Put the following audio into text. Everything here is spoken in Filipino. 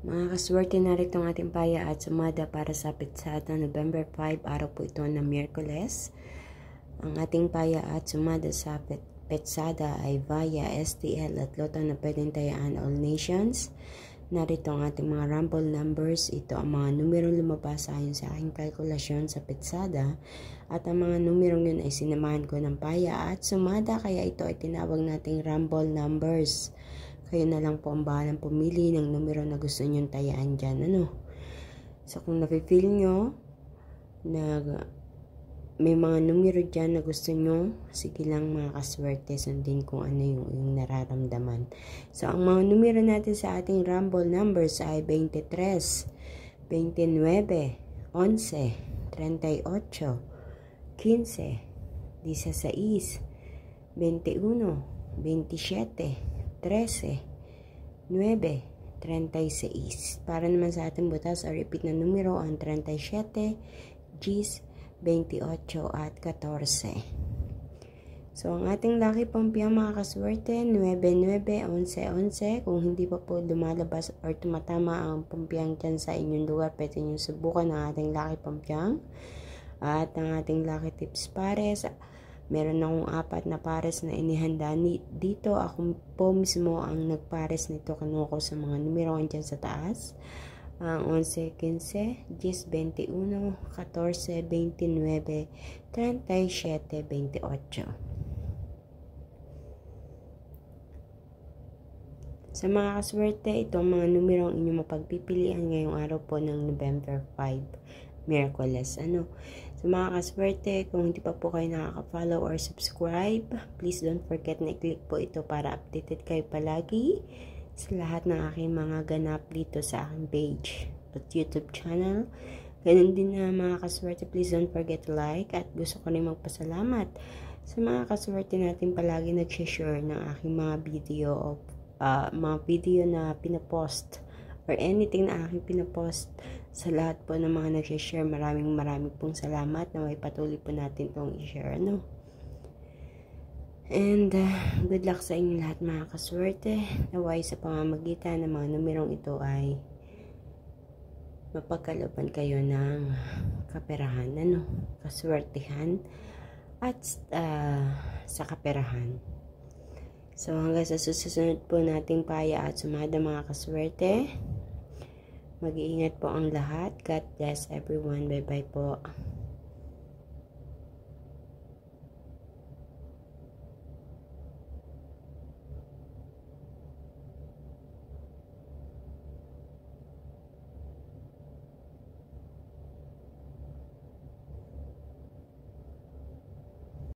Mga kaswerte, narito ang ating paya at sumada para sa pitsada November 5, araw po ito na Miyerkules. Ang ating paya at sumada sa pitsada ay via STL at Lotto na pwedeng tayaan all nations. Narito ang ating mga rumble numbers. Ito ang mga numerong lumabas ayon sa aking kalkulasyon sa pitsada. At ang mga numerong yun ay sinamahan ko ng paya at sumada, kaya ito ay tinawag nating rumble numbers. Kayo na lang po ang bahalang pumili ng numero na gusto nyong tayaan dyan. So kung nafe-feel nyo na may mga numero dyan na gusto nyo, sige lang mga kaswerte, sundin kung ano yung nararamdaman. So ang mga numero natin sa ating rumble numbers ay 23, 29, 11, 38, 15, 16, 21, 27, 13, 9, 36. Para naman sa ating butas o repeat na numero ang 37, 10, 28 at 14. So ang ating lucky pampiang mga kaswerte, 9, 9, 11, 11. Kung hindi pa po lumalabas or tumatama ang pampiang dyan sa inyong lugar, pwede nyo subukan ang ating lucky pampiang. At ang ating lucky tips pares, meron akong 4 na pares na inihanda dito. Ako po mismo ang nagpares nito. Kinuha ko sa mga numero dyan sa taas. Ang 11, 15, 10, 21, 14, 29, 37, 28. Sa mga kaswerte, ito ang mga numero ang inyong mapagpipilian ngayong araw po ng November 5, Miyerkules. Sa mga kaswerte, kung hindi pa po kayo nakaka-follow or subscribe, please don't forget na i-click po ito para updated kayo palagi sa lahat ng aking mga ganap dito sa aking page at YouTube channel. Ganun din na mga kaswerte, please don't forget to like, at gusto ko rin magpasalamat sa mga kaswerte natin palagi nag-share ng aking mga video na pinapost or anything na aking pinapost. Sa lahat po ng mga nag-share, maraming pong salamat na may patuloy po natin itong i-share. And good luck sa inyo lahat mga kaswerte. Naway sa pamamagitan ng mga numerong ito ay mapagkalooban kayo ng kaperahan, kaswertihan at sa kaperahan. So hanggang sa susunod po nating paya at sumada mga kaswerte, mag-iingat po ang lahat. God bless everyone. Bye bye po.